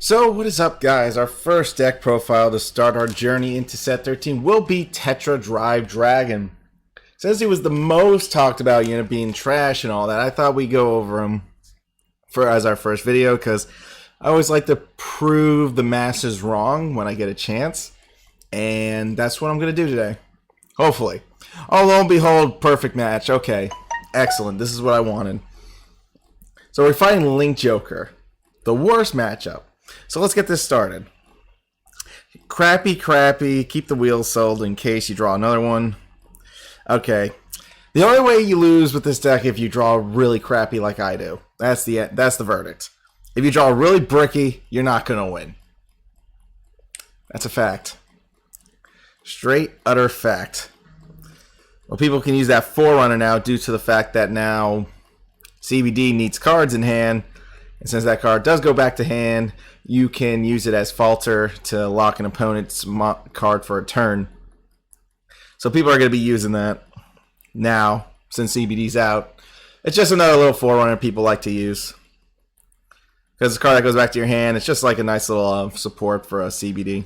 So what is up, guys? Our first deck profile to start our journey into set 13 will be Tetra Drive Dragon. Since he was the most talked about unit being trash and all that, I thought we'd go over him as our first video because I always like to prove the masses wrong when I get a chance. And that's what I'm going to do today. Hopefully. Oh, lo and behold, perfect match. Okay, excellent. This is what I wanted. So we're fighting Link Joker. The worst matchup. So let's get this started. Crappy. Keep the wheels sold in case you draw another one. Okay. The only way you lose with this deck if you draw really crappy like I do. That's the verdict. If you draw really bricky, you're not going to win. That's a fact. Straight, utter fact. Well, people can use that Forerunner now due to the fact that now CBD needs cards in hand. And since that card does go back to hand, you can use it as falter to lock an opponent's card for a turn. So people are going to be using that now since CBD's out. It's just another little Forerunner people like to use. Because it's a card that goes back to your hand. It's just like a nice little support for a CBD.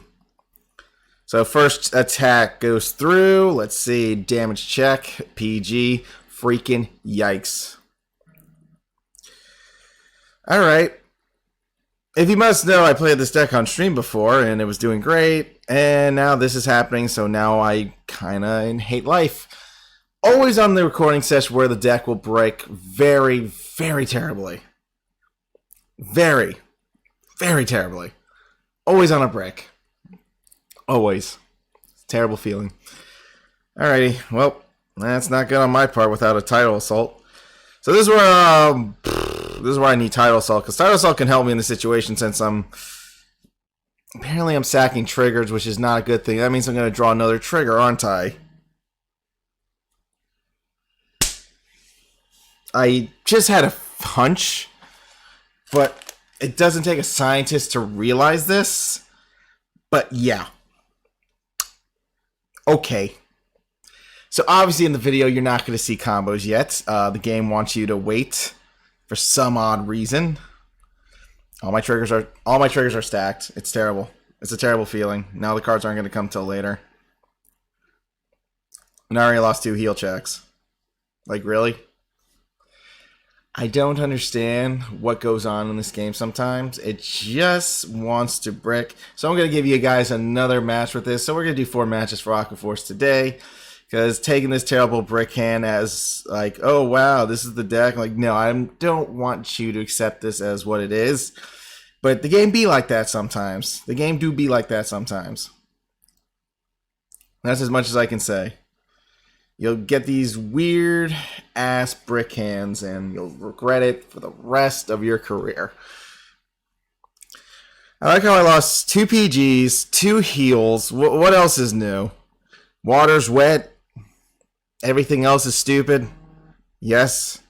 So first attack goes through. Let's see. Damage check. PG. Freaking yikes. Alright. If you must know, I played this deck on stream before and it was doing great. And now this is happening, so now I kinda hate life. Always on the recording session where the deck will break very, very terribly. Very, very terribly. Always on a break. Always. Terrible feeling. Alrighty, well, that's not good on my part without a Tidal Assault. So this is where I need Tidal Assault, because Tidal Assault can help me in this situation since apparently I'm sacking triggers, which is not a good thing. That means I'm going to draw another trigger, aren't I? I just had a hunch, but it doesn't take a scientist to realize this. But yeah. Okay. So obviously in the video you're not going to see combos yet. The game wants you to wait for some odd reason. All my triggers are stacked. It's terrible. It's a terrible feeling. Now the cards aren't going to come till later. And I already lost 2 heal checks. Like, really? I don't understand what goes on in this game sometimes. It just wants to brick. So I'm going to give you guys another match with this. So we're going to do 4 matches for Aqua Force today. Because taking this terrible brick hand as like, oh wow, this is the deck. Like, no, I don't want you to accept this as what it is. But the game be like that sometimes. The game do be like that sometimes. That's as much as I can say. You'll get these weird ass brick hands and you'll regret it for the rest of your career. I like how I lost 2 PGs, 2 heals. What else is new? Water's wet. Everything else is stupid. Yes.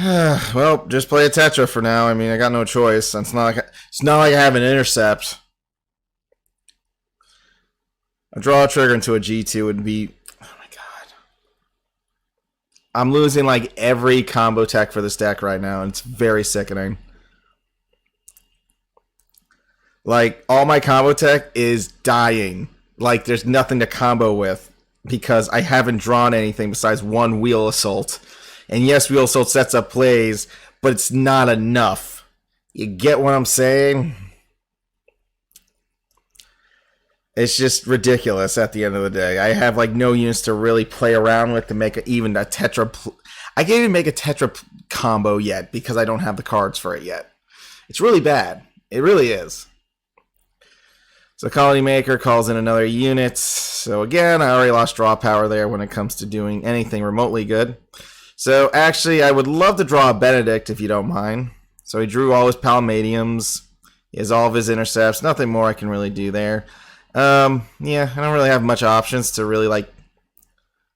Well, just play a Tetra for now. I mean, I got no choice. It's not like I have an intercept. A draw a trigger into a G2 would be... Oh my god. I'm losing like every combo tech for this deck right now, and it's very sickening. Like, all my combo tech is dying. Like, there's nothing to combo with because I haven't drawn anything besides 1 Wheel Assault. And yes, Wheel Assault sets up plays, but it's not enough. You get what I'm saying? It's just ridiculous at the end of the day. I have like no units to really play around with to make even a Tetra. I can't even make a Tetra combo yet because I don't have the cards for it yet. It's really bad. It really is. So Colony Maker calls in another unit. So again, I already lost draw power there when it comes to doing anything remotely good. So actually, I would love to draw a Benedict if you don't mind. So he drew all his Palmadiums. He has all of his intercepts. Nothing more I can really do there. Yeah, I don't really have much options to really like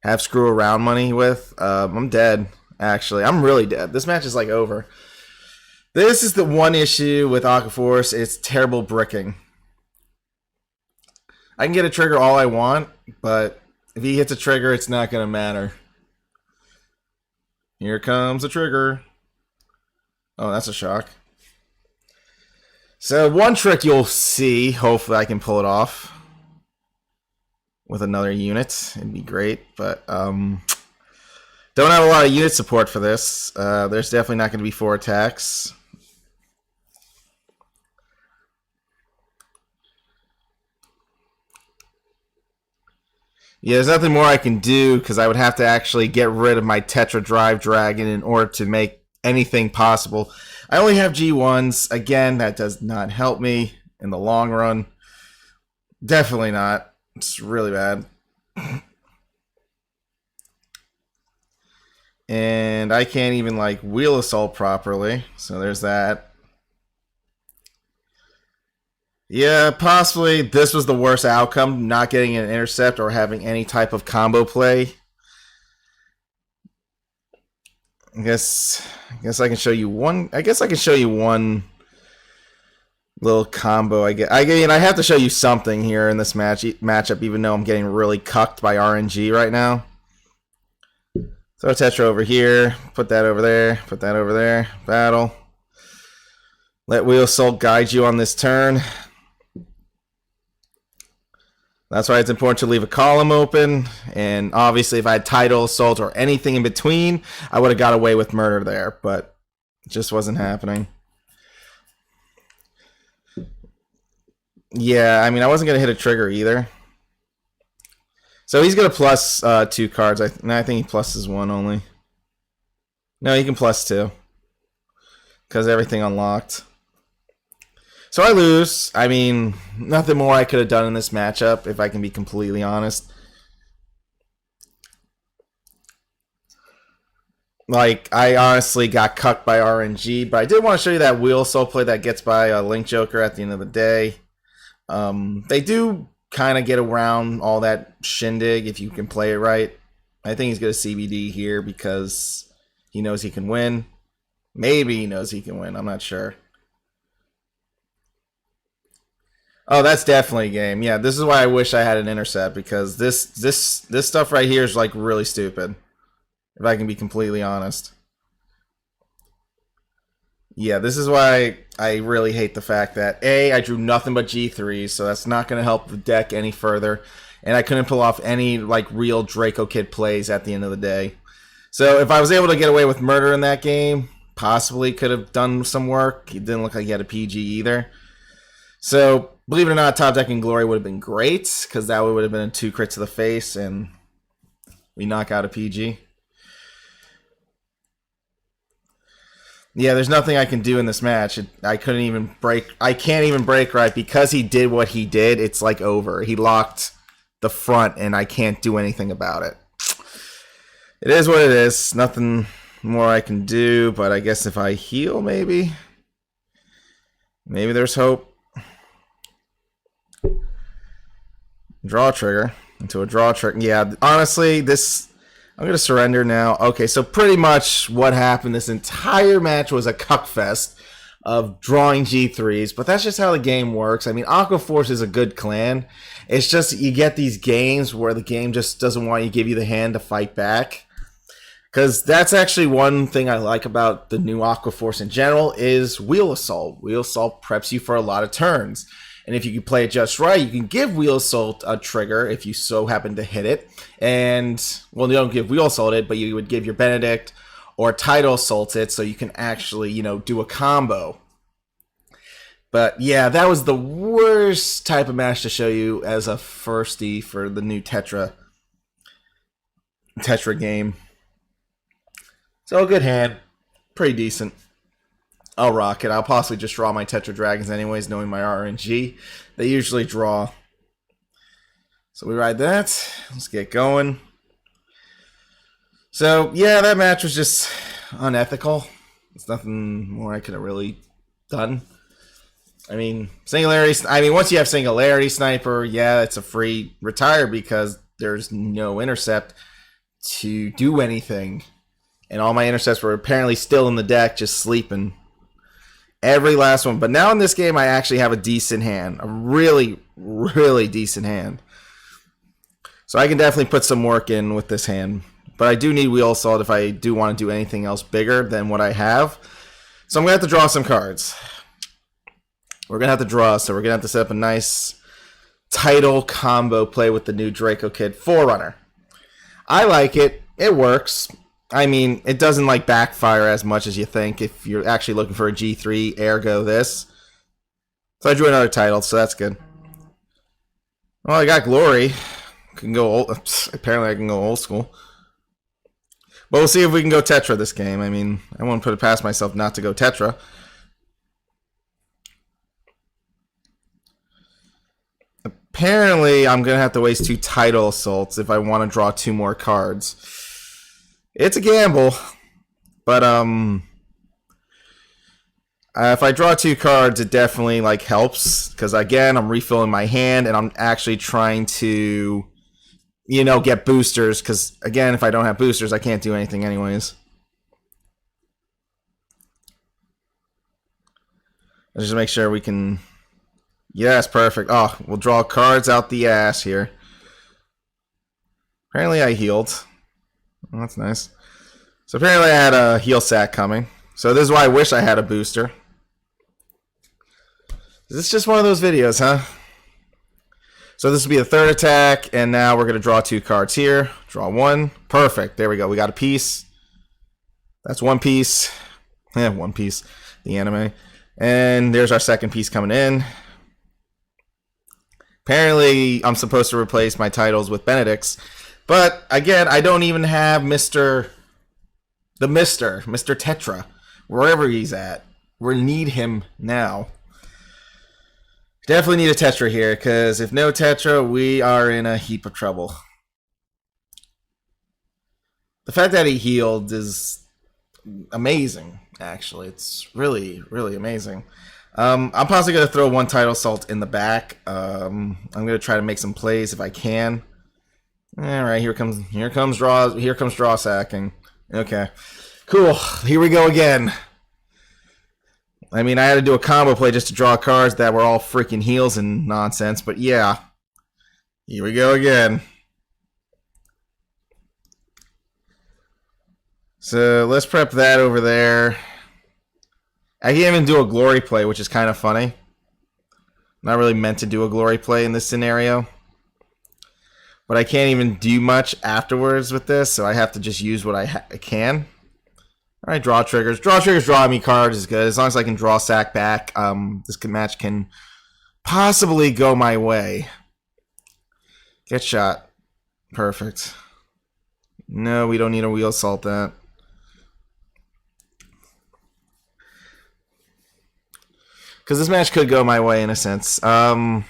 have screw around money with. I'm dead, actually. I'm really dead. This match is like over. This is the one issue with Aqua Force. It's terrible bricking. I can get a trigger all I want, but if he hits a trigger, it's not going to matter. Here comes a trigger. Oh, that's a shock. So one trick you'll see, hopefully I can pull it off with another unit. It'd be great, but don't have a lot of unit support for this. There's definitely not going to be 4 attacks. Yeah, there's nothing more I can do because I would have to actually get rid of my Tetra Drive Dragon in order to make anything possible. I only have G1s. Again, that does not help me in the long run. Definitely not. It's really bad. And I can't even like wheel assault properly. So there's that. Yeah, possibly this was the worst outcome, not getting an intercept or having any type of combo play. I guess I can show you one. I guess I can show you one little combo. I mean, I have to show you something here in this matchup, even though I'm getting really cucked by RNG right now. Throw Tetra over here, put that over there, put that over there. Battle. Let Wheel Assault guide you on this turn. That's why it's important to leave a column open, and obviously if I had Tidal Assault or anything in between, I would have got away with murder there, but it just wasn't happening. Yeah, I mean, I wasn't going to hit a trigger either. So he's going to plus 2 cards. I think he pluses 1 only. No, he can plus 2. Because everything unlocked. So I lose. I mean, nothing more I could have done in this matchup, if I can be completely honest. Like, I honestly got cucked by RNG, but I did want to show you that Wheel Assault play that gets by a Link Joker at the end of the day. They do kind of get around all that shindig if you can play it right. I think he's going to CBD here because he knows he can win. Maybe he knows he can win. I'm not sure. Oh, that's definitely a game. Yeah, this is why I wish I had an intercept, because this stuff right here is like really stupid, if I can be completely honest. Yeah, this is why I really hate the fact that I drew nothing but G3s, so that's not going to help the deck any further, and I couldn't pull off any like real Draco Kid plays at the end of the day. So if I was able to get away with murder in that game, possibly could have done some work. It didn't look like he had a PG either. So, believe it or not, Top Decking Glory would have been great, because that would have been a 2 crit to the face, and we knock out a PG. Yeah, there's nothing I can do in this match. I can't even break right, because he did what he did. It's like over. He locked the front, and I can't do anything about it. It is what it is. Nothing more I can do, but I guess if I heal, maybe there's hope. Draw a trigger into a draw trigger. Yeah, honestly, I'm going to surrender now. Okay, so pretty much what happened this entire match was a cuckfest of drawing G3s, but that's just how the game works. I mean, Aqua Force is a good clan. It's just you get these games where the game just doesn't want you to give you the hand to fight back. Because that's actually one thing I like about the new Aqua Force in general is Wheel Assault. Wheel Assault preps you for a lot of turns. And if you can play it just right, you can give Wheel Assault a trigger if you so happen to hit it. And, well, you don't give Wheel Assault it, but you would give your Benedict or Tidal Assault it so you can actually, do a combo. But, yeah, that was the worst type of match to show you as a firstie for the new Tetra game. So, a good hand. Pretty decent. I'll rock it. I'll possibly just draw my Tetra Dragons anyways, knowing my RNG. They usually draw. So we ride that. Let's get going. So, yeah, that match was just unethical. There's nothing more I could have really done. I mean, once you have Singularity Sniper, yeah, it's a free retire because there's no intercept to do anything. And all my intercepts were apparently still in the deck, just sleeping. Every last one. But now in this game, I actually have a decent hand. A really, really decent hand. So I can definitely put some work in with this hand. But I do need Wheel Assault if I do want to do anything else bigger than what I have. So I'm going to have to draw some cards. We're going to have to draw, so we're going to have to set up a nice title combo play with the new Draco Kid Forerunner. I like it. It works. I mean, it doesn't like backfire as much as you think if you're actually looking for a G3, ergo this. So I drew another title, so that's good. Well, I got Glory. Can go old. Apparently I can go old school. But we'll see if we can go Tetra this game. I mean, I won't put it past myself not to go Tetra. Apparently, I'm going to have to waste 2 title assaults if I want to draw 2 more cards. It's a gamble, but if I draw 2 cards, it definitely like helps because again, I'm refilling my hand and I'm actually trying to, you know, get boosters because again, if I don't have boosters, I can't do anything anyways. Let's just make sure we can. Yes, perfect. Oh, we'll draw cards out the ass here. Apparently, I healed. Oh, that's nice. So apparently I had a heal sack coming. So this is why I wish I had a booster. This is just one of those videos, huh? So this will be the 3rd attack, and now we're going to draw 2 cards here. Draw 1. Perfect. There we go. We got a piece. That's 1 piece. Yeah, 1 piece. The anime. And there's our 2nd piece coming in. Apparently, I'm supposed to replace my titles with Benedict's. But, again, I don't even have Mr. Tetra. Wherever he's at. We need him now. Definitely need a Tetra here, because if no Tetra, we are in a heap of trouble. The fact that he healed is amazing, actually. It's really, really amazing. I'm possibly going to throw 1 title assault in the back. I'm going to try to make some plays if I can. All right, here comes draw sacking. Okay, cool. Here we go again. I mean, I had to do a combo play just to draw cards that were all freaking heals and nonsense, but yeah. Here we go again. So let's prep that over there. I can't even do a glory play, which is kind of funny. Not really meant to do a glory play in this scenario. But I can't even do much afterwards with this, so I have to just use what I can. Alright, draw triggers. Draw triggers, draw me cards is good. As long as I can draw sack back, this match can possibly go my way. Get shot. Perfect. No, we don't need a wheel assault that. Because this match could go my way in a sense. I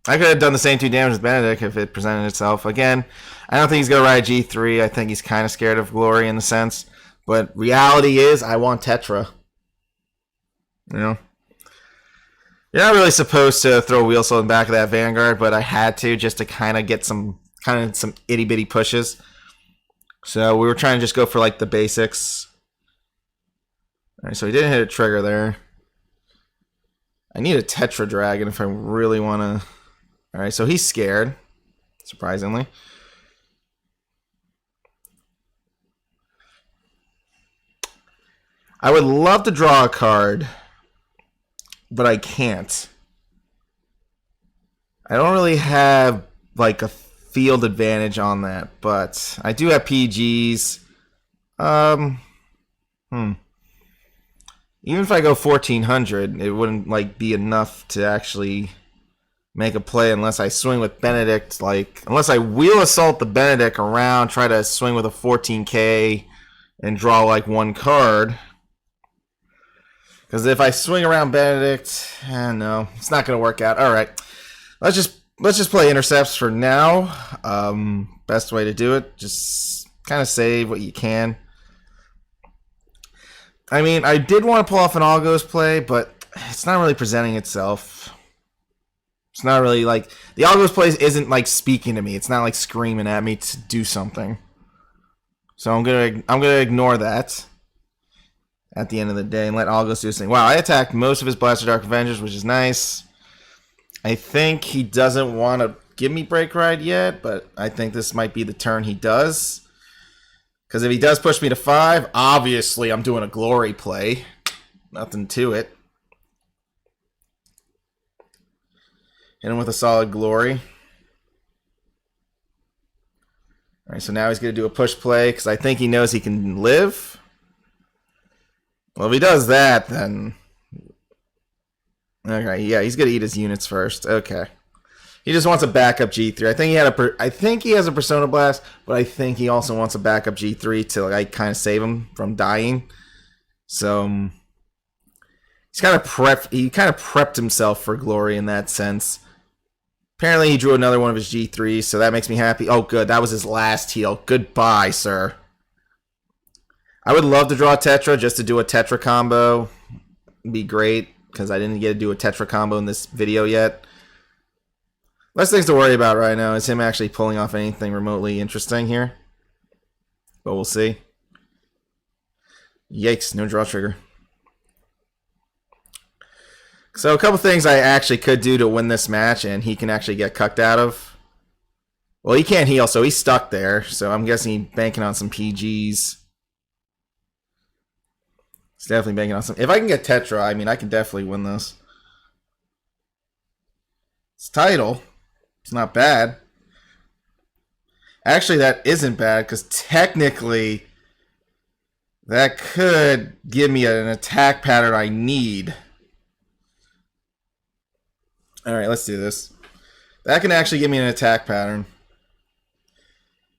could have done the same 2 damage with Benedict if it presented itself. Again, I don't think he's going to ride G3. I think he's kind of scared of Glory in a sense. But reality is, I want Tetra. You know? You're not really supposed to throw a wheel assault in the back of that Vanguard, but I had to just to kind of get some itty-bitty pushes. So we were trying to just go for like the basics. Alright, so he didn't hit a trigger there. I need a Tetra Dragon if I really want to. Alright, so he's scared, surprisingly. I would love to draw a card, but I can't. I don't really have like a field advantage on that, but I do have PGs. Even if I go 1400, it wouldn't like be enough to actually make a play unless I swing with Benedict. Like unless I wheel assault the Benedict around, try to swing with a 14k, and draw like 1 card. Because if I swing around Benedict, no, it's not going to work out. All right, let's just play intercepts for now. Best way to do it, just kind of save what you can. I mean, I did want to pull off an Algos play, but it's not really presenting itself. It's not really like the Algos play isn't like speaking to me. It's not like screaming at me to do something. So I'm gonna ignore that at the end of the day and let Algos do his thing. Wow, I attacked most of his Blaster Dark Avengers, which is nice. I think he doesn't want to give me Break Ride yet, but I think this might be the turn he does. Because if he does push me to 5, obviously I'm doing a glory play. Nothing to it. Hit him with a solid glory. All right, so now he's going to do a push play because I think he knows he can live. Well, if he does that, then... Okay, yeah, he's going to eat his units first. Okay. He just wants a backup G3. I think he has a Persona Blast, but I think he also wants a backup G3 to like kind of save him from dying. So he kind of prepped himself for glory in that sense. Apparently he drew another one of his G3s, so that makes me happy. Oh, good. That was his last heal. Goodbye, sir. I would love to draw a Tetra just to do a Tetra combo. It'd be great, because I didn't get to do a Tetra combo in this video yet. Less things to worry about right now is him actually pulling off anything remotely interesting here. But we'll see. Yikes, no draw trigger. So a couple things I actually could do to win this match and he can actually get cucked out of. Well, he can't heal, so he's stuck there. So I'm guessing he's banking on some PGs. He's definitely banking on some... If I can get Tetra, I mean, I can definitely win this. It's title. It's not bad. Actually, that isn't bad, because technically that could give me an attack pattern I need. Alright, let's do this. That can actually give me an attack pattern.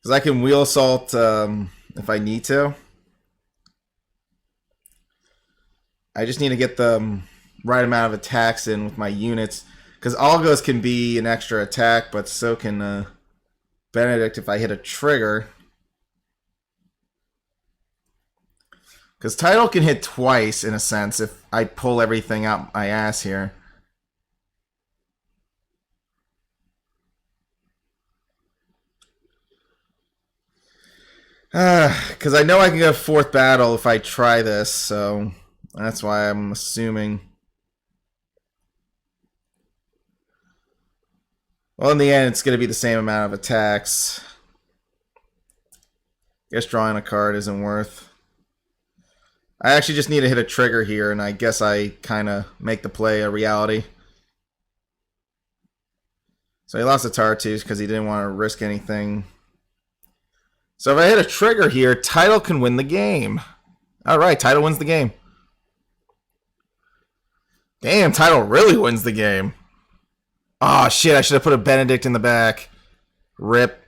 Because I can wheel assault if I need to. I just need to get the right amount of attacks in with my units. Because Algos can be an extra attack, but so can Benedict if I hit a trigger. Because Title can hit twice, in a sense, if I pull everything out my ass here. Because I know I can go fourth battle if I try this, so that's why I'm assuming. Well, in the end, it's going to be the same amount of attacks. Guess drawing a card isn't worth. I actually just need to hit a trigger here, and I guess I kind of make the play a reality. So he lost the Tartus because he didn't want to risk anything. So if I hit a trigger here, Title can win the game. Alright, Title wins the game. Damn, Title really wins the game. Oh shit, I should have put a Benedict in the back. Rip.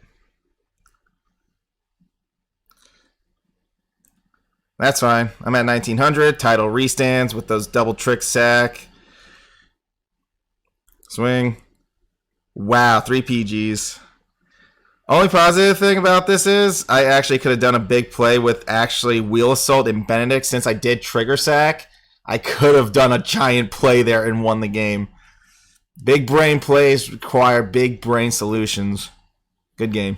That's fine. I'm at 1900. Title restands with those double trick sack. Swing. Wow, 3 PGs. Only positive thing about this is I actually could have done a big play with actually Wheel Assault and Benedict. Since I did trigger sack, I could have done a giant play there and won the game. Big brain plays require big brain solutions. Good game.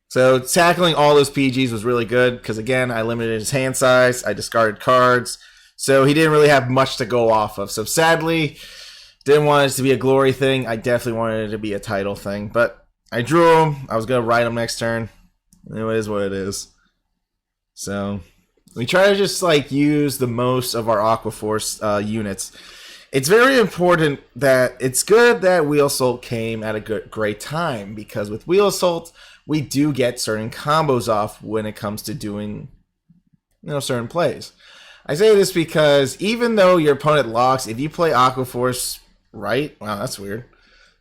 So tackling all those PGs was really good because, again, I limited his hand size. I discarded cards. So he didn't really have much to go off of. So sadly, didn't want it to be a glory thing. I definitely wanted it to be a title thing. But I drew him. I was going to ride him next turn. It is what it is. So we try to just like use the most of our Aqua Force units. It's very important that it's good that Wheel Assault came at a great time, because with Wheel Assault, we do get certain combos off when it comes to doing, certain plays. I say this because even though your opponent locks, if you play Aqua Force right, wow, that's weird.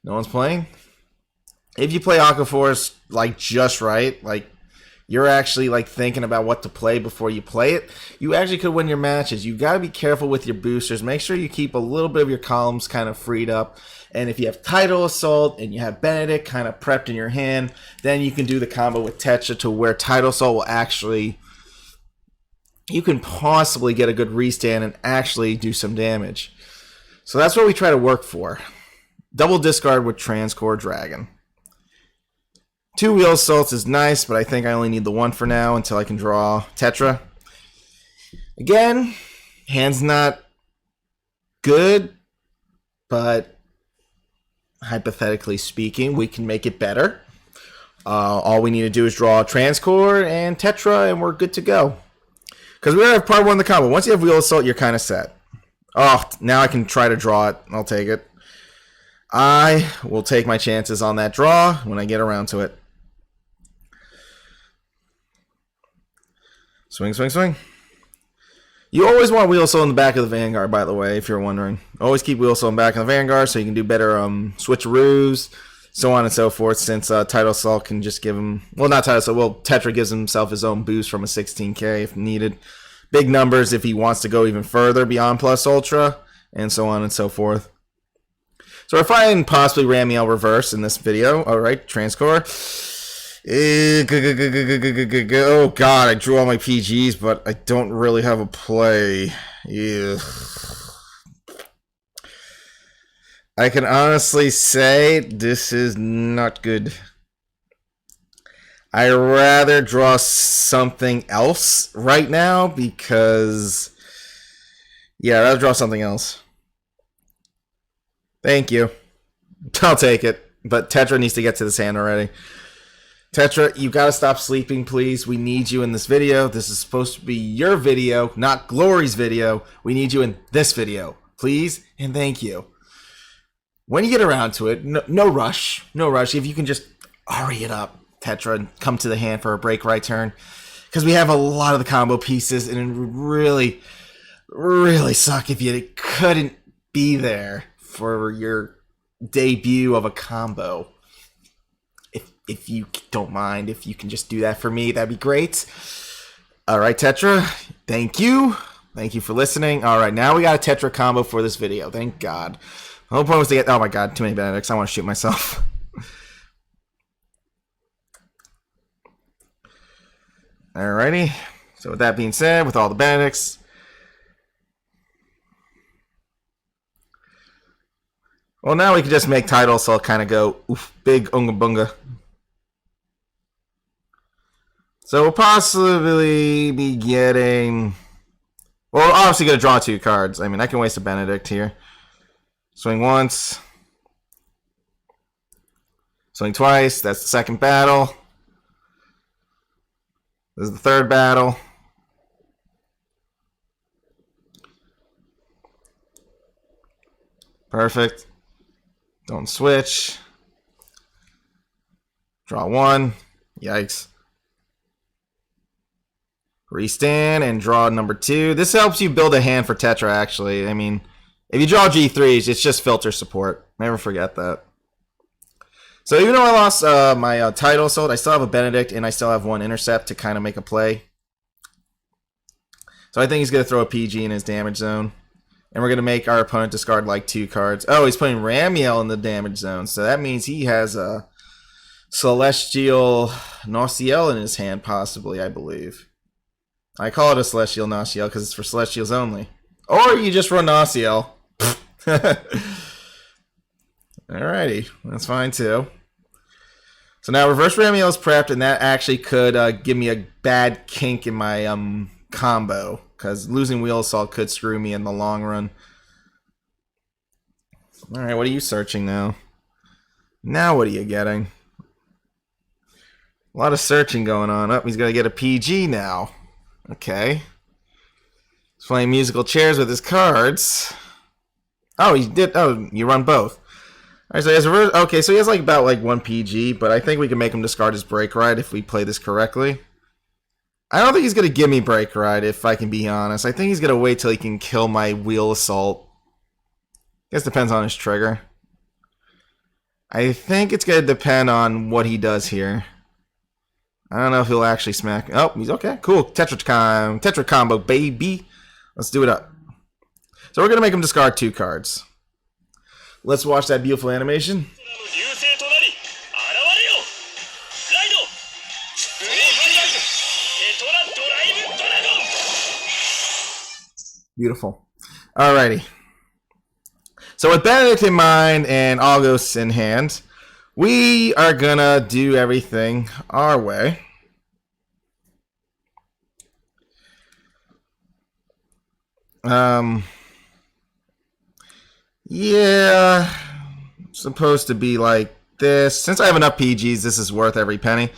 No one's playing. If you play Aqua Force like just right, like you're actually like thinking about what to play before you play it, you actually could win your matches. You got to be careful with your boosters. Make sure you keep a little bit of your columns kind of freed up. And if you have Title Assault and you have Benedict kind of prepped in your hand, then you can do the combo with Tetra to where Title Assault will actually, you can possibly get a good restand and actually do some damage. So that's what we try to work for. Double discard with Transcore Dragon. 2 Wheel Assaults is nice, but I think I only need the 1 for now until I can draw Tetra. Again, hand's not good, but hypothetically speaking, we can make it better. All we need to do is draw Transcore and Tetra, and we're good to go. Because we have part 1 of the combo. Once you have Wheel Assault, you're kind of set. Oh, now I can try to draw it. I'll take it. I will take my chances on that draw when I get around to it. Swing, swing, swing. You always want wheel soul in the back of the Vanguard, by the way, if you're wondering. Always keep wheel soul in the back of the Vanguard so you can do better switcheroos, so on and so forth, since Tidal Assault can just give him... Well, not Tidal Assault. Well, Tetra gives himself his own boost from a 16k if needed. Big numbers if he wants to go even further beyond Plus Ultra, and so on and so forth. So we're finding possibly Ramiel reverse in this video. Alright, Transcore. Oh god, I drew all my PGs, but I don't really have a play. Ugh. I can honestly say this is not good. I'd rather draw something else right now because... Yeah, I'd rather draw something else. Thank you. I'll take it. But Tetra needs to get to this hand already. Tetra, you gotta stop sleeping, please. We need you in this video. This is supposed to be your video, not Glory's video. We need you in this video. Please and thank you. When you get around to it, no rush. No rush. If you can just hurry it up, Tetra, and come to the hand for a break right turn. Because we have a lot of the combo pieces, and it would really, really suck if you couldn't be there for your debut of a combo. If you don't mind, if you can just do that for me, that'd be great. All right, Tetra, thank you. Thank you for listening. All right, now we got a Tetra combo for this video. Thank God. The whole point was to get... Oh my God, too many Benedicts. I want to shoot myself. Alrighty. So with that being said, with all the Benedicts... Well, now we can just make titles, so I'll kind of go, oof, big unga bunga. So we'll possibly be getting... Well, we're obviously going to draw 2 cards. I mean, I can waste a Benedict here. Swing once. Swing twice. That's the second battle. This is the third battle. Perfect. Don't switch. Draw 1. Yikes. Restand and draw number 2. This helps you build a hand for Tetra, actually. I mean, if you draw G3s, it's just filter support. Never forget that. So even though I lost my Tidal Assault, I still have a Benedict, and I still have 1 Intercept to kind of make a play. So I think he's going to throw a PG in his damage zone. And we're going to make our opponent discard like 2 cards. Oh, he's putting Ramiel in the damage zone. So that means he has a Celestial Nociel in his hand, possibly, I believe. I call it a Celestial Nociel because it's for Celestials only. Or you just run Nociel. Alrighty, that's fine too. So now Reverse Ramiel is prepped, and that actually could give me a bad kink in my combo, because losing Wheel Assault could screw me in the long run. Alright, what are you searching now? Now what are you getting? A lot of searching going on. Oh, he's going to get a PG now. Okay. He's playing musical chairs with his cards. Oh, he did. Oh, you run both. All right, so he has reverse. Okay, so he has like about like 1 PG, but I think we can make him discard his break ride if we play this correctly. I don't think he's going to give me break ride, if I can be honest. I think he's going to wait till he can kill my Wheel Assault. I guess depends on his trigger. I think it's going to depend on what he does here. I don't know if he'll actually smack. Oh, he's okay. Cool. Tetra combo, baby. Let's do it up. So we're going to make him discard 2 cards. Let's watch that beautiful animation. Beautiful. Alrighty. So with Benedict in mind and August in hand, we are gonna do everything our way. Yeah, supposed to be like this. Since I have enough PGs, this is worth every penny.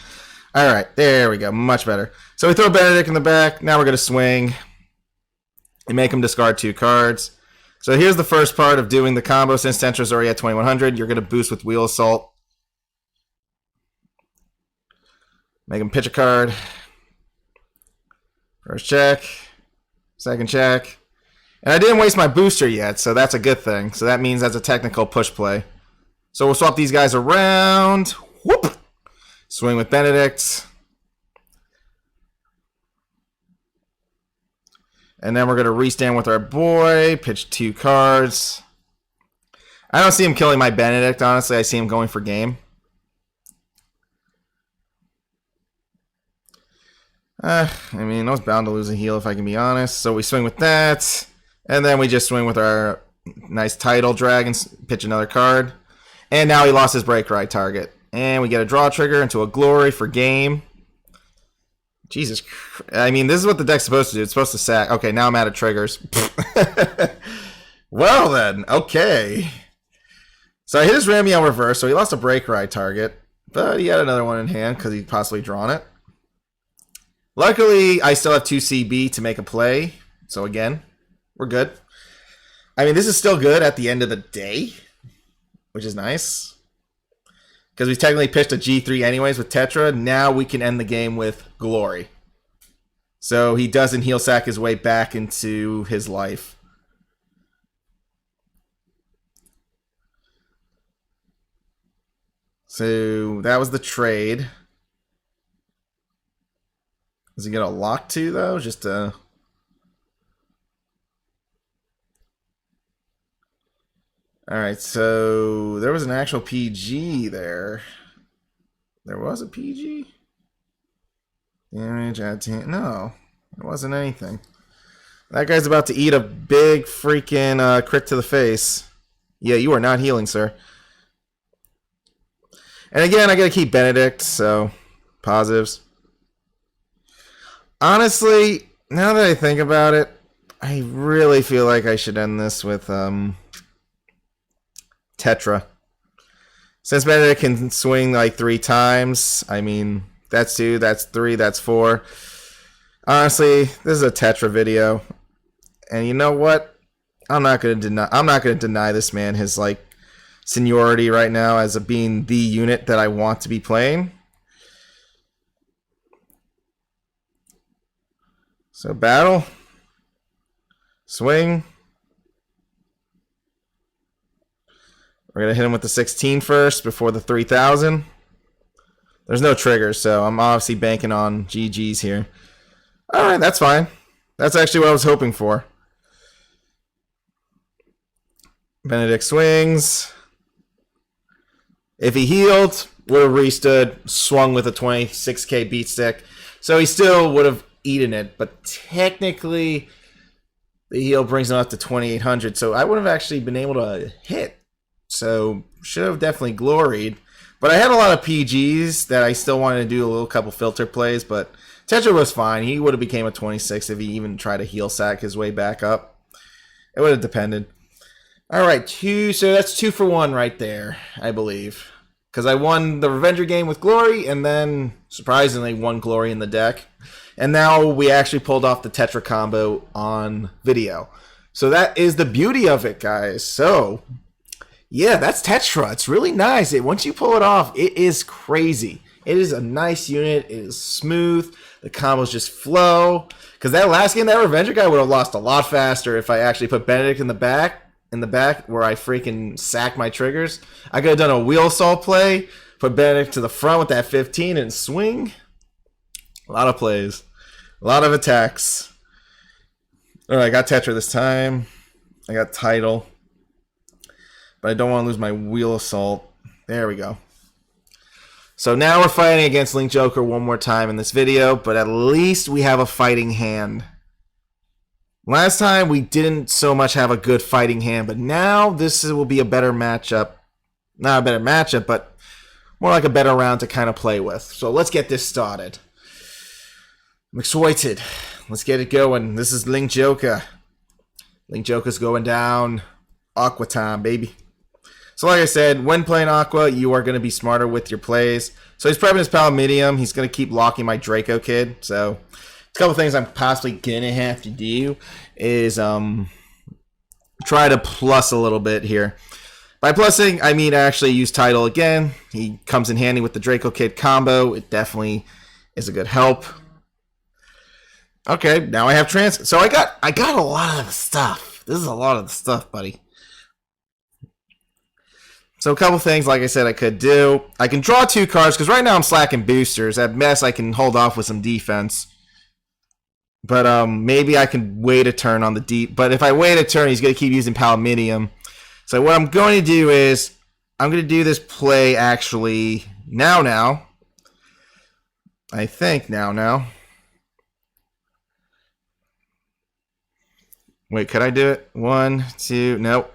Alright, there we go. Much better. So we throw Benedict in the back. Now we're gonna swing and make him discard 2 cards. So here's the first part of doing the combo. Since Tetra's already at 2100, you're going to boost with Wheel Assault. Make him pitch a card. First check. Second check. And I didn't waste my booster yet, so that's a good thing. So that means that's a technical push play. So we'll swap these guys around. Whoop! Swing with Benedict. And then we're going to restand with our boy. Pitch 2 cards. I don't see him killing my Benedict, honestly. I see him going for game. I mean, I was bound to lose a heal if I can be honest. So we swing with that. And then we just swing with our nice title drag and pitch another card. And now he lost his break ride target. And we get a draw trigger into a glory for game. Jesus Christ. I mean, this is what the deck's supposed to do. It's supposed to sack. Okay, now I'm out of triggers. Well then, okay. So I hit his Ramiel reverse, so he lost a break ride target. But he had another one in hand because he'd possibly drawn it. Luckily, I still have 2 CB to make a play. So again, we're good. I mean, this is still good at the end of the day, which is nice. Because we technically pitched a G3 anyways with Tetra. Now we can end the game with Glory. So he doesn't heal sack his way back into his life. So that was the trade. Is he going to lock 2 though? Just to... Alright, so there was an actual PG there. There was a PG? Damage, add 10. No, it wasn't anything. That guy's about to eat a big freaking crit to the face. Yeah, you are not healing, sir. And again, I gotta keep Benedict, so positives. Honestly, now that I think about it, I really feel like I should end this with Tetra. Since Benedict can swing like 3 times, I mean, that's 2, that's 3, that's 4. Honestly, this is a Tetra video. And you know what? I'm not gonna deny this man his like seniority right now as being the unit that I want to be playing. So battle. Swing. We're going to hit him with the 16 first before the 3000. There's no triggers, so I'm obviously banking on GG's here. Alright, that's fine. That's actually what I was hoping for. Benedict swings. If he healed, would have restood, swung with a 26k beat stick. So he still would have eaten it, but technically the heal brings him up to 2800, so I would have actually been able to hit. So should have definitely gloried. But I had a lot of PGs that I still wanted to do a little couple filter plays, but Tetra was fine. He would have became a 26 if he even tried to heal sack his way back up. It would have depended. Alright, so that's 2 for 1 right there, I believe. Because I won the Revenger game with Glory, and then, surprisingly, won Glory in the deck. And now we actually pulled off the Tetra combo on video. So that is the beauty of it, guys. So, yeah, that's Tetra. It's really nice. Once you pull it off, it is crazy. It is a nice unit. It is smooth. The combos just flow. Because that last game, that Revenger guy would have lost a lot faster if I actually put Benedict in the back where I freaking sack my triggers. I could have done a Wheel Assault play, put Benedict to the front with that 15 and swing. A lot of plays. A lot of attacks. Alright, I got Tetra this time. I got Title. But I don't want to lose my Wheel Assault. There we go. So now we're fighting against Link Joker one more time in this video, but at least we have a fighting hand. Last time we didn't so much have a good fighting hand, but now this will be a better matchup. Not a better matchup, but more like a better round to kind of play with. So let's get this started. I'm excited. Let's get it going. This is Link Joker. Link Joker's going down. Aqua time, baby. So like I said, when playing Aqua, you are going to be smarter with your plays. So he's prepping his Palomedium. He's going to keep locking my Draco Kid. So a couple things I'm possibly going to have to do is try to plus a little bit here. By plussing, I mean actually use Tidal again. He comes in handy with the Draco Kid combo. It definitely is a good help. Okay, now I have trans. So I got a lot of the stuff. This is a lot of the stuff, buddy. So a couple things, like I said, I could do. I can draw 2 cards, because right now I'm slacking boosters. At best, I can hold off with some defense. But maybe I can wait a turn on the deep. But if I wait a turn, he's going to keep using Palominium. So what I'm going to do is, I'm going to do this play actually now. I think now. Wait, could I do it? 1, 2, nope.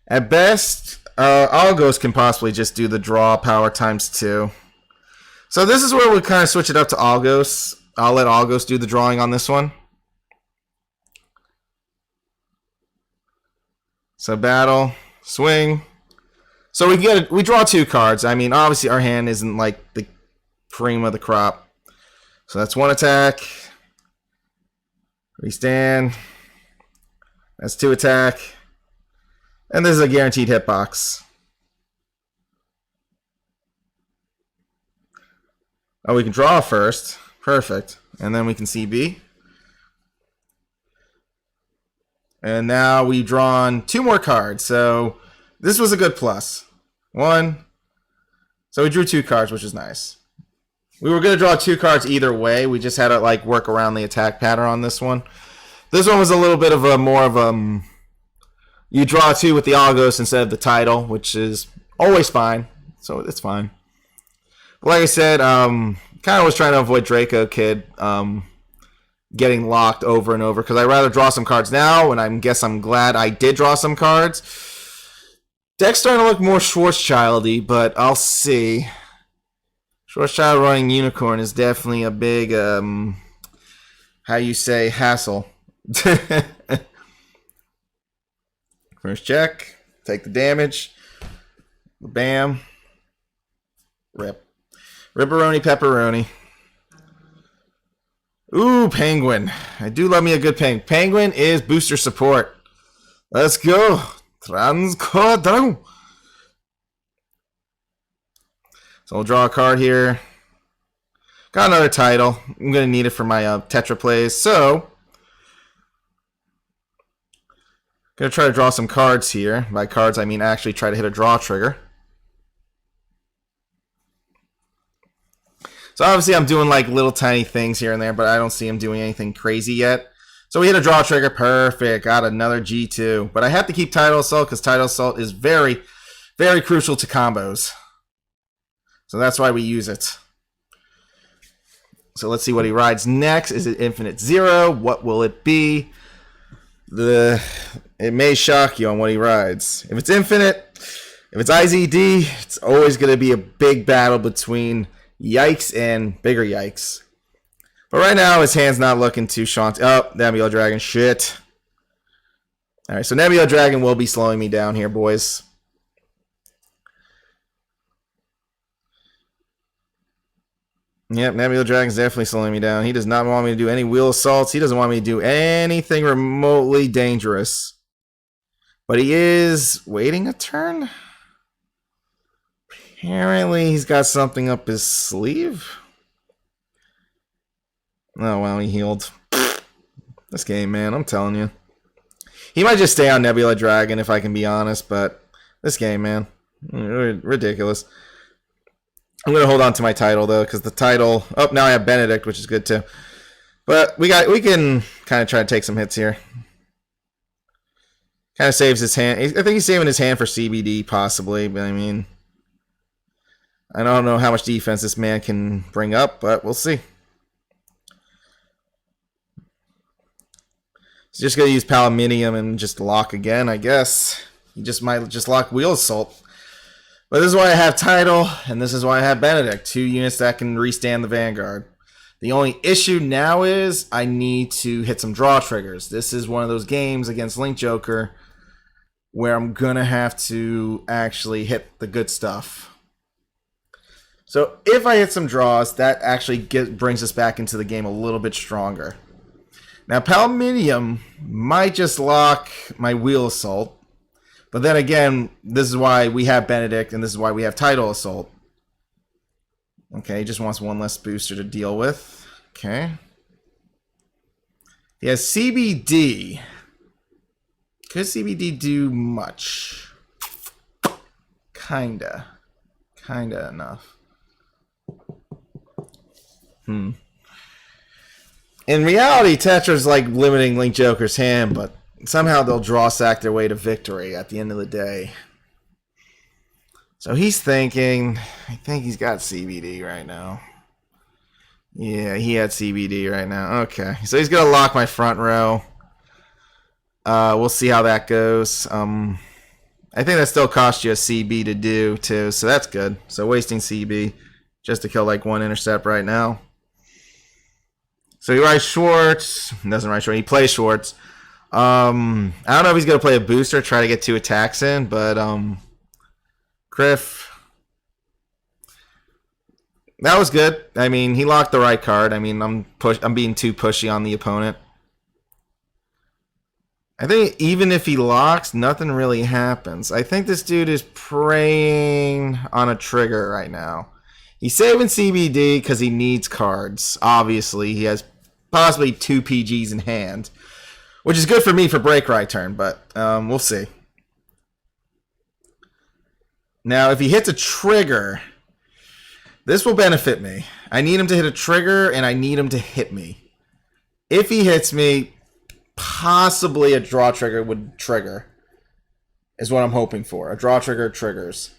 At best, Algos can possibly just do the draw power times 2. So this is where we'll kind of switch it up to Algos. I'll let Algos do the drawing on this one. So battle, swing. So we draw 2 cards. I mean, obviously our hand isn't like the cream of the crop. So that's 1 attack. We stand. That's 2 attack. And this is a guaranteed hitbox. Oh, we can draw first. Perfect. And then we can CB. And now we've drawn 2 more cards. So this was a good plus. 1. So we drew 2 cards, which is nice. We were going to draw 2 cards either way. We just had to like work around the attack pattern on this one. This one was a little bit of a more of a... You draw 2 with the Algos instead of the Tidal, which is always fine. So it's fine. But like I said, kind of was trying to avoid Draco Kid getting locked over and over, because I'd rather draw some cards now, and I guess I'm glad I did draw some cards. Deck's starting to look more Schwarzschildy, but I'll see. Schwarzschild running Unicorn is definitely a big, how you say, hassle. First check, take the damage, bam, rip. Ripperoni pepperoni. Ooh, Penguin. I do love me a good Penguin. Penguin is booster support. Let's go. Transcodron. So I'll draw a card here. Got another Tidal. I'm going to need it for my Tetra plays. So, going to try to draw some cards here. By cards, I mean actually try to hit a draw trigger. So obviously I'm doing like little tiny things here and there, but I don't see him doing anything crazy yet. So we hit a draw trigger. Perfect. Got another G2. But I have to keep Tidal Assault because Tidal Assault is very, very crucial to combos. So that's why we use it. So let's see what he rides next. Is it Infinite Zero? What will it be? It may shock you on what he rides. If it's Infinite, if it's IZD, it's always going to be a big battle between Yikes and bigger Yikes. But right now, his hand's not looking too shaunt. Oh, Nebula Dragon. Shit. Alright, so Nebula Dragon will be slowing me down here, boys. Yep, Nebula Dragon's definitely slowing me down. He does not want me to do any wheel assaults. He doesn't want me to do anything remotely dangerous. But he is waiting a turn? Apparently he's got something up his sleeve. Oh, wow, he healed. This game, man, I'm telling you. He might just stay on Nebula Dragon, if I can be honest, but this game, man, ridiculous. I'm going to hold on to my Tidal, though, because the Tidal... Oh, now I have Benedict, which is good, too. But we can kind of try to take some hits here. Kind of saves his hand. I think he's saving his hand for CBD, possibly, but I mean... I don't know how much defense this man can bring up, but we'll see. He's just going to use Palominium and just lock again, I guess. He just might just lock Wheel Assault. But this is why I have Tidal, and this is why I have Benedict. 2 units that can restand the Vanguard. The only issue now is I need to hit some draw triggers. This is one of those games against Link Joker where I'm going to have to actually hit the good stuff. So if I hit some draws, that actually brings us back into the game a little bit stronger. Now, Palminium might just lock my Wheel Assault. But then again, this is why we have Benedict, and this is why we have Tidal Assault. Okay, he just wants one less booster to deal with. Okay. He has CBD. Could CBD do much? Kinda. Kinda enough. In reality, Tetra's like limiting Link Joker's hand, but somehow they'll draw sack their way to victory at the end of the day. So he's thinking, I think he's got CBD right now. Yeah, he had CBD right now. Okay, so he's going to lock my front row. We'll see how that goes. I think that still costs you a CB to do, too, so that's good. So wasting CB just to kill like one intercept right now. So he writes Schwartz. Doesn't write Schwartz. He plays Schwartz. I don't know if he's going to play a booster, try to get 2 attacks in, but Criff. That was good. I mean, he locked the right card. I mean, I'm being too pushy on the opponent. I think even if he locks, nothing really happens. I think this dude is preying on a trigger right now. He's saving CBD because he needs cards. Obviously, he has possibly 2 PGs in hand, which is good for me for break right turn, but we'll see. Now, if he hits a trigger, this will benefit me. I need him to hit a trigger, and I need him to hit me. If he hits me, possibly a draw trigger would trigger, is what I'm hoping for. A draw trigger triggers.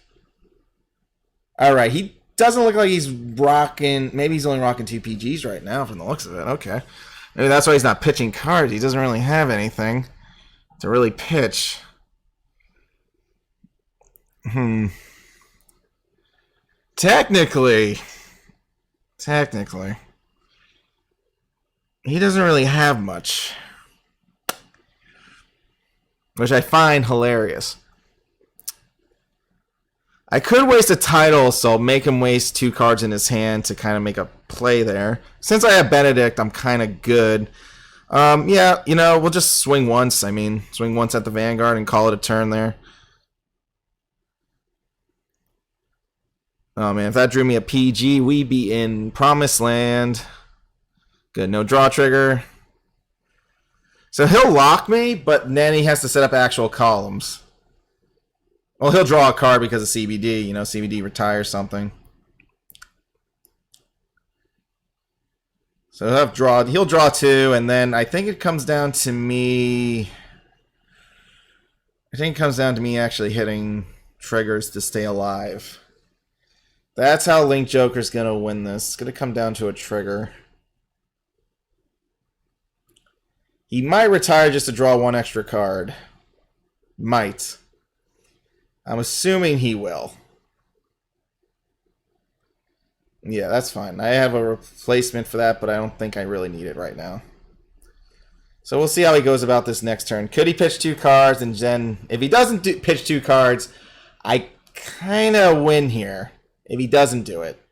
All right, he doesn't look like he's rocking. Maybe he's only rocking 2 PGs right now from the looks of it. Okay. Maybe that's why he's not pitching cards. He doesn't really have anything to really pitch. Technically, he doesn't really have much, which I find hilarious. I could waste a Tidal Assault, make him waste 2 cards in his hand to kind of make a play there. Since I have Benedict, I'm kind of good. Yeah, you know, we'll just swing once. I mean, swing once at the Vanguard and call it a turn there. Oh, man, if that drew me a PG, we'd be in Promised Land. Good, no draw trigger. So he'll lock me, but then he has to set up actual columns. Well, he'll draw a card because of CBD. You know, CBD retires something. So he'll draw 2, and then I think it comes down to me. I think it comes down to me actually hitting triggers to stay alive. That's how Link Joker's going to win this. It's going to come down to a trigger. He might retire just to draw 1 extra card. Might. I'm assuming he will. Yeah, that's fine. I have a replacement for that, but I don't think I really need it right now. So we'll see how he goes about this next turn. Could he pitch 2 cards? And then if he doesn't pitch 2 cards, I kind of win here. If he doesn't do it.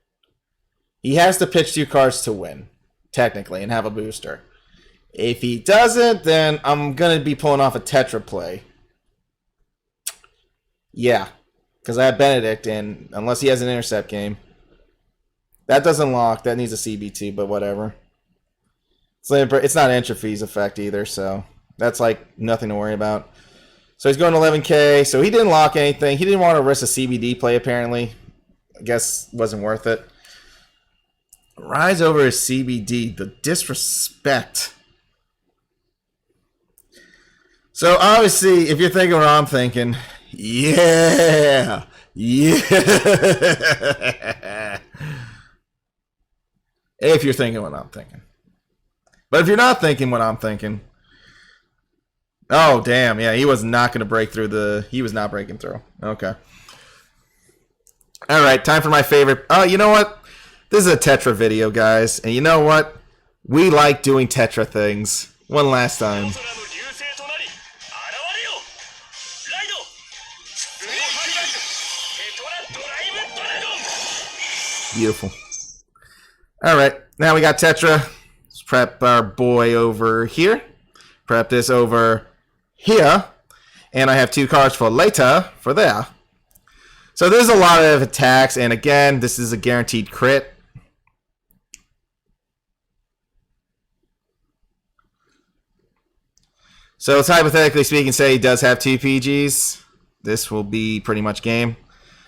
He has to pitch 2 cards to win, technically, and have a booster. If he doesn't, then I'm going to be pulling off a Tetra play. Yeah, because I have Benedict, and unless he has an intercept game. That doesn't lock. That needs a CB2, but whatever. It's not Entropy's effect either, so that's like nothing to worry about. So he's going to 11K, so he didn't lock anything. He didn't want to risk a CBD play, apparently. I guess wasn't worth it. Rise over his CBD. The disrespect. So obviously, if you're thinking what I'm thinking, yeah. If you're thinking what I'm thinking. But if you're not thinking what I'm thinking, oh damn, yeah, he was not going to break through he was not breaking through. Okay. All right, time for my favorite. Oh, you know what? This is a Tetra video, guys. And you know what? We like doing Tetra things. One last time. Beautiful. All right, now we got Tetra. prep our boy over here. Prep this over here. And I have 2 cards for later for there. So there's a lot of attacks. And again, this is a guaranteed crit. So it's hypothetically speaking, say he does have 2 PGs. This will be pretty much game.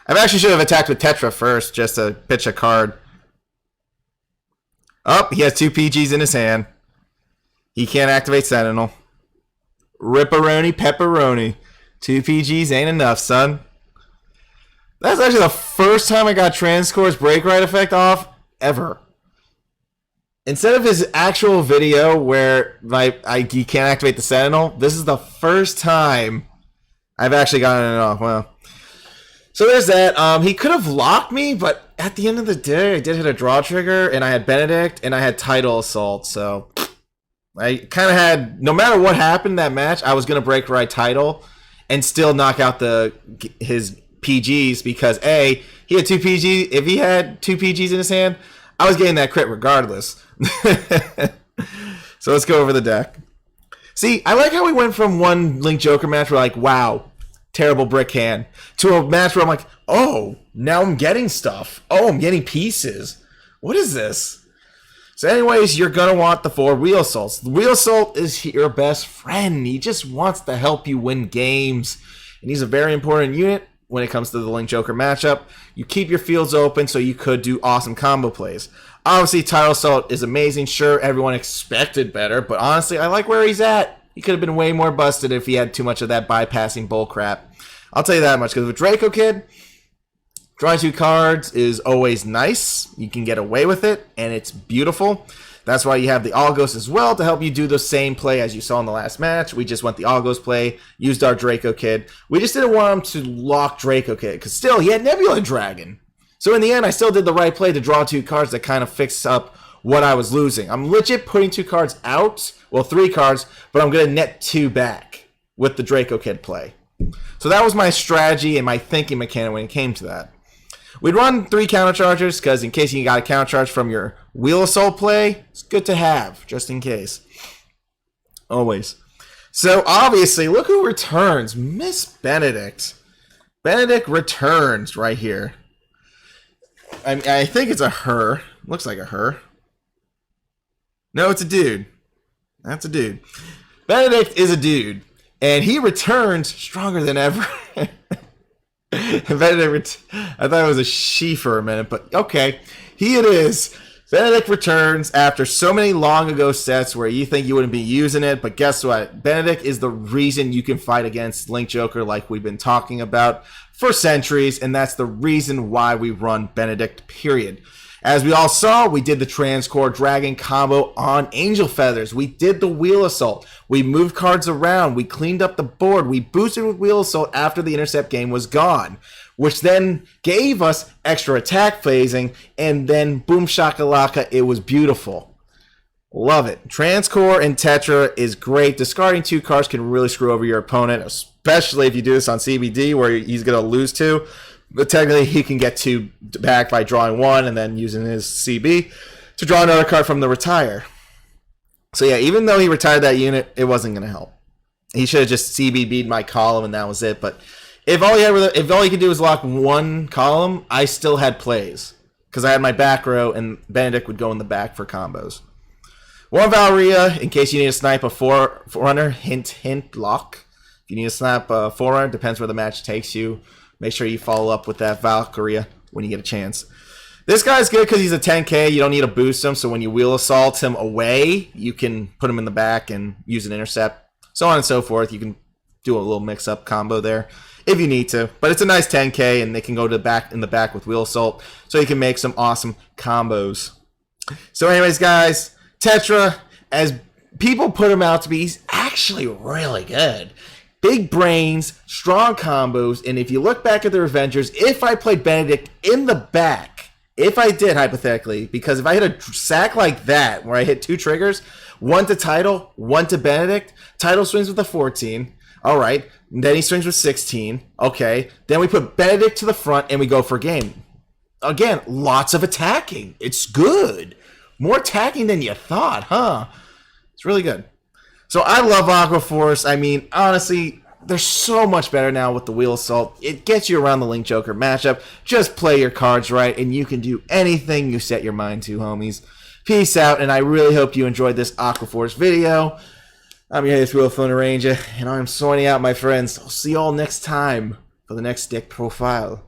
I actually should have attacked with Tetra first just to pitch a card. Oh, he has 2 PGs in his hand. He can't activate Sentinel. Ripperoni, pepperoni. 2 PGs ain't enough, son. That's actually the first time I got Transcore's Break Right effect off ever. Instead of his actual video where he can't activate the Sentinel, this is the first time I've actually gotten it off. Well, so there's that. He could have locked me, but at the end of the day, I did hit a draw trigger, and I had Benedict, and I had Tidal Assault, so I kind of had, no matter what happened in that match, I was going to break right Tidal and still knock out his PGs because, A, he had 2 PGs. If he had 2 PGs in his hand, I was getting that crit regardless. So let's go over the deck. See, I like how we went from one Link Joker match where like, wow, terrible brick hand, to a match where I'm like, oh, now I'm getting stuff. Oh, I'm getting pieces. What is this? So anyways, you're going to want the 4 Wheel Assaults. The Wheel Assault is your best friend. He just wants to help you win games. And he's a very important unit when it comes to the Link Joker matchup. You keep your fields open so you could do awesome combo plays. Obviously, Tidal Assault is amazing. Sure, everyone expected better, but honestly, I like where he's at. He could have been way more busted if he had too much of that bypassing bull crap. I'll tell you that much, because with Draco Kid, drawing 2 cards is always nice. You can get away with it, and it's beautiful. That's why you have the Algos as well to help you do the same play as you saw in the last match. We just went the Algos play, used our Draco Kid. We just didn't want him to lock Draco Kid, because still, he had Nebula Dragon. So in the end, I still did the right play to draw 2 cards that kind of fix up what I was losing. I'm legit putting 2 cards out, well, 3 cards, but I'm going to net 2 back with the Draco Kid play. So that was my strategy and my thinking mechanic when it came to that. We'd run 3 counterchargers, because in case you got a countercharge from your Wheel Assault play, it's good to have, just in case. Always. So obviously, look who returns. Miss Benedict. Benedict returns right here. I think it's a her. Looks like a her. No, it's a dude. That's a dude. Benedict is a dude. And he returns stronger than ever. Benedict, I thought it was a she for a minute, but okay. He it is. Benedict returns after so many long ago sets where you think you wouldn't be using it, but guess what? Benedict is the reason you can fight against Link Joker like we've been talking about for centuries, and that's the reason why we run Benedict, period. As we all saw, we did the Transcore Dragon combo on Angel Feathers. We did the Wheel Assault. We moved cards around. We cleaned up the board. We boosted with Wheel Assault after the Intercept game was gone, which then gave us extra attack phasing, and then boom shakalaka, it was beautiful. Love it. Transcore and Tetra is great. Discarding 2 cards can really screw over your opponent, especially if you do this on CBD where he's going to lose 2. But technically, he can get 2 back by drawing 1 and then using his CB to draw another card from the retire. So yeah, even though he retired that unit, it wasn't going to help. He should have just CBB'd my column and that was it. But if all he could do was lock 1 column, I still had plays. Because I had my back row and Benedict would go in the back for combos. 1 Valeria, in case you need to snipe a Forerunner, hint, lock. If you need to snap a Forerunner, depends where the match takes you. Make sure you follow up with that Valkyria when you get a chance. This guy's good because he's a 10k. You don't need to boost him, so when you Wheel Assault him away, you can put him in the back and use an intercept. So on and so forth. You can do a little mix-up combo there if you need to. But it's a nice 10k, and they can go to the back in the back with Wheel Assault, so you can make some awesome combos. So anyways, guys, Tetra, as people put him out to be, he's actually really good. Big brains, strong combos, and if you look back at the Revengers, if I played Benedict in the back, if I did, hypothetically, because if I hit a sack like that, where I hit 2 triggers, 1 to Tidal, 1 to Benedict, Tidal swings with a 14, alright, then he swings with 16, okay, then we put Benedict to the front and we go for game. Again, lots of attacking, it's good. More attacking than you thought, huh? It's really good. So I love Aqua Force. I mean, honestly, they're so much better now with the Wheel Assault. It gets you around the Link Joker matchup. Just play your cards right, and you can do anything you set your mind to, homies. Peace out, and I really hope you enjoyed this Aqua Force video. I'm your host, Will Phone Ranger, and I'm signing out, my friends. I'll see you all next time for the next deck profile.